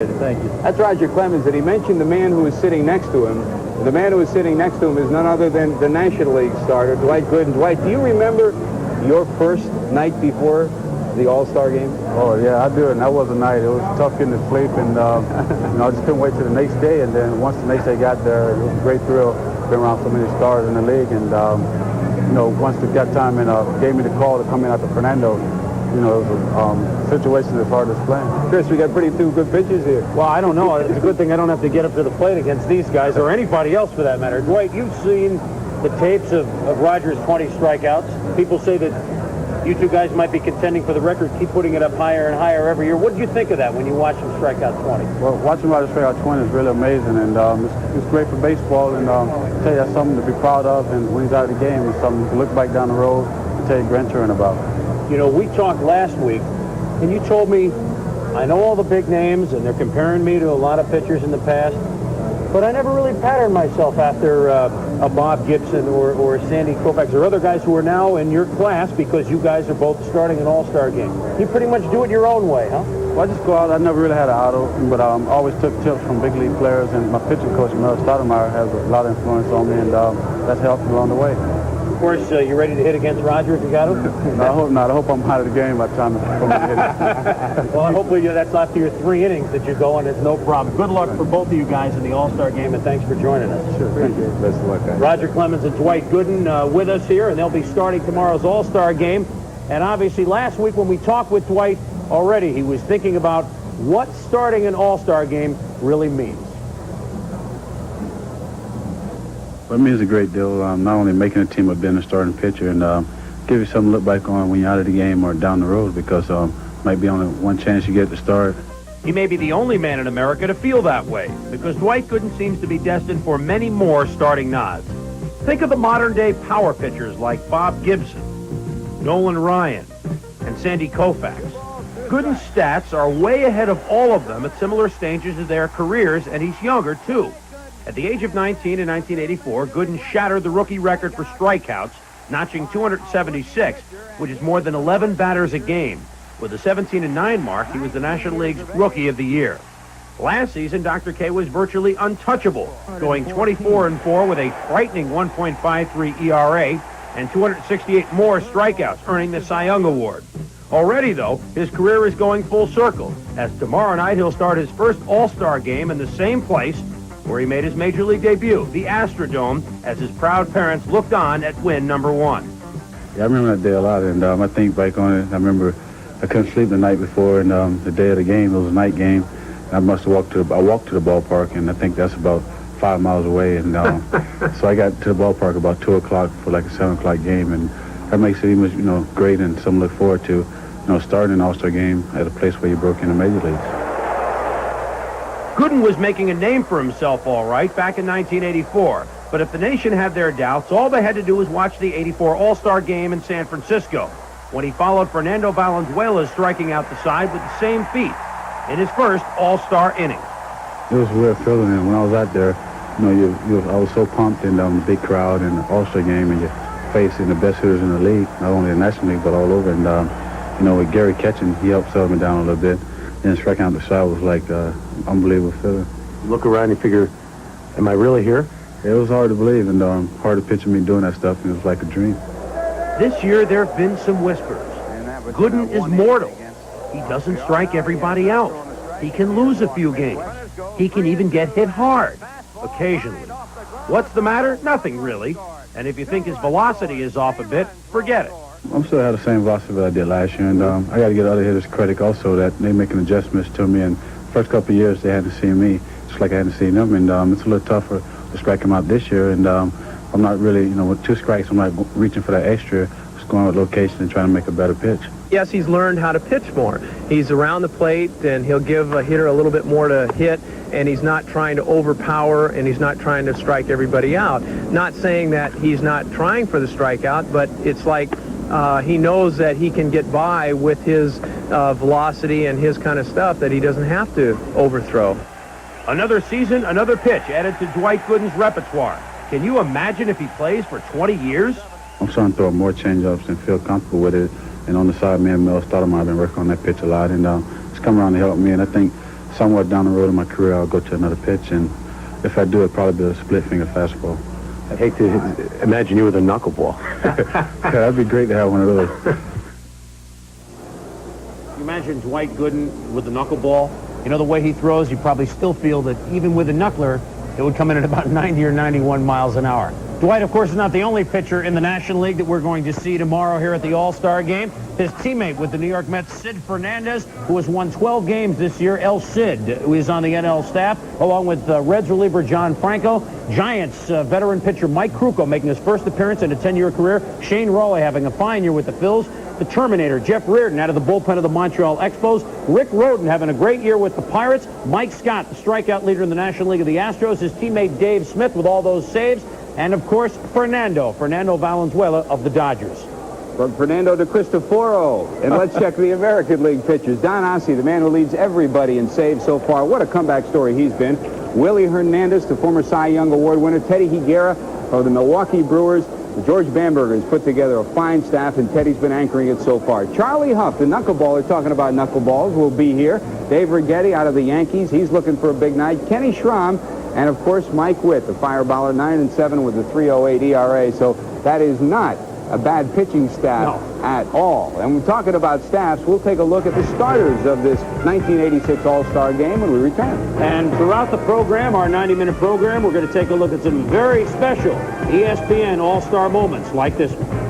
Thank you. That's Roger Clemens, and he mentioned the man who was sitting next to him. The man who was sitting next to him is none other than the National League starter, Dwight Gooden. Dwight, do you remember your first night before the All-Star game? Oh, yeah, I do, and that was a night. It was tough getting to sleep, and I just couldn't wait till the next day, and then once the next day got there, it was a great thrill. Been around so many stars in the league, and, once they got time and gave me the call to come in after Fernando, it was a situation that's hard to explain. Chris, we got two good pitchers here. Well, I don't know. It's a good thing I don't have to get up to the plate against these guys or anybody else for that matter. Dwight, you've seen the tapes of Rogers' 20 strikeouts. People say that you two guys might be contending for the record, keep putting it up higher and higher every year. What did you think of that when you watched him strike out 20? Well, watching Rogers strike out 20 is really amazing, and it's great for baseball, and I tell you, that's something to be proud of, and when he's out of the game, it's something to look back down the road and tell your grandchildren about. We talked last week, and you told me, I know all the big names, and they're comparing me to a lot of pitchers in the past, but I never really patterned myself after a Bob Gibson or Sandy Koufax or other guys who are now in your class because you guys are both starting an All-Star game. You pretty much do it your own way, huh? Well, I just go out. I never really had an idol, but I always took tips from big league players, and my pitching coach, Mel Stoudemire, has a lot of influence on me, and that's helped me along the way. Of course, you ready to hit against Roger if you got him? No, I hope not. I hope I'm out of the game by the time I'm hit it. Well, hopefully that's after your 3 innings that you go, and it's no problem. Good luck for both of you guys in the All-Star game, and thanks for joining us. Sure, thank you. Best of luck, guys. Roger Clemens and Dwight Gooden with us here, and they'll be starting tomorrow's All-Star game. And obviously, last week when we talked with Dwight already, he was thinking about what starting an All-Star game really means. For me, it's a great deal. Not only making a team, but being a starting pitcher, and give you something to look back on when you're out of the game or down the road, because might be only one chance you get to start. He may be the only man in America to feel that way, because Dwight Gooden seems to be destined for many more starting nods. Think of the modern-day power pitchers like Bob Gibson, Nolan Ryan, and Sandy Koufax. Gooden's stats are way ahead of all of them at similar stages of their careers, and he's younger, too. At the age of 19 in 1984, Gooden shattered the rookie record for strikeouts, notching 276, which is more than 11 batters a game. With a 17-9 mark, he was the National League's Rookie of the Year. Last season, Dr. K was virtually untouchable, going 24-4 with a frightening 1.53 ERA and 268 more strikeouts, earning the Cy Young Award. Already, though, his career is going full circle, as tomorrow night he'll start his first All-Star game in the same place where he made his Major League debut, the Astrodome, as his proud parents looked on at win number 1. Yeah, I remember that day a lot, and I think back on it. I remember I couldn't sleep the night before, and the day of the game, it was a night game. And I must have walked to the ballpark, and I think that's about 5 miles away. And so I got to the ballpark about 2 o'clock for like a 7 o'clock game, and that makes it even great and something to look forward to. Starting an All-Star game at a place where you broke into Major Leagues. Gooden was making a name for himself all right back in 1984, but if the nation had their doubts, all they had to do was watch the '84 All-Star game in San Francisco, when he followed Fernando Valenzuela striking out the side with the same feat in his first All-Star inning. It was a weird feeling, and when I was out there, I was so pumped, and the big crowd and the All-Star game, and you're facing the best hitters in the league, not only the National League, but all over, and with Gary catching, he helped settle me down a little bit. And striking out the side was like unbelievable feeling. You look around and you figure, am I really here? It was hard to believe, and hard to picture me doing that stuff, and it was like a dream. This year there have been some whispers. Gooden is mortal. He doesn't strike everybody out. He can lose a few games. He can even get hit hard, occasionally. What's the matter? Nothing really. And if you think his velocity is off a bit, forget it. I'm still have the same velocity that I did last year, and I got to give other hitters credit also that they making adjustments to me. And first couple of years they hadn't seen me, just like I hadn't seen them, and it's a little tougher to strike them out this year. And I'm not really, with 2 strikes, I'm not reaching for that extra. Just going with location and trying to make a better pitch. Yes, he's learned how to pitch more. He's around the plate, and he'll give a hitter a little bit more to hit, and he's not trying to overpower, and he's not trying to strike everybody out. Not saying that he's not trying for the strikeout, but it's like he knows that he can get by with his velocity and his kind of stuff, that he doesn't have to overthrow. Another season, another pitch added to Dwight Gooden's repertoire. Can you imagine if he plays for 20 years? I'm starting to throw more changeups and feel comfortable with it. And on the side, me and Mel Stoudemire have been working on that pitch a lot, and it's come around to help me. And I think somewhat down the road in my career, I'll go to another pitch, and if I do, it'll probably be a split-finger fastball. I'd hate to imagine you with a knuckleball. Yeah, that'd be great to have one of those. You imagine Dwight Gooden with the knuckleball. You know, the way he throws, you probably still feel that even with a knuckler, it would come in at about 90 or 91 miles an hour. Dwight, of course, is not the only pitcher in the National League that we're going to see tomorrow here at the All-Star Game. His teammate with the New York Mets, Sid Fernandez, who has won 12 games this year, El Cid, who is on the NL staff, along with Reds reliever John Franco, Giants veteran pitcher Mike Krukow making his first appearance in a 10-year career, Shane Rawley having a fine year with the Phils, the Terminator, Jeff Reardon, out of the bullpen of the Montreal Expos, Rick Rhoden having a great year with the Pirates, Mike Scott, the strikeout leader in the National League of the Astros, his teammate Dave Smith with all those saves, and, of course, Fernando Valenzuela of the Dodgers. From Fernando to Cristoforo. And let's check the American League pitchers. Don Ossie, the man who leads everybody in saves so far. What a comeback story he's been. Willie Hernandez, the former Cy Young Award winner. Teddy Higuera of the Milwaukee Brewers. George Bamberger has put together a fine staff, and Teddy's been anchoring it so far. Charlie Huff, the knuckleballer, talking about knuckleballs, will be here. Dave Righetti out of the Yankees. He's looking for a big night. Kenny Schramm, and, of course, Mike Witt, the fireballer, 9-7 with a 3.08 ERA. So that is not a bad pitching staff at all. And we're talking about staffs. We'll take a look at the starters of this 1986 All-Star Game when we return. And throughout the program, our 90-minute program, we're going to take a look at some very special ESPN All-Star moments like this one.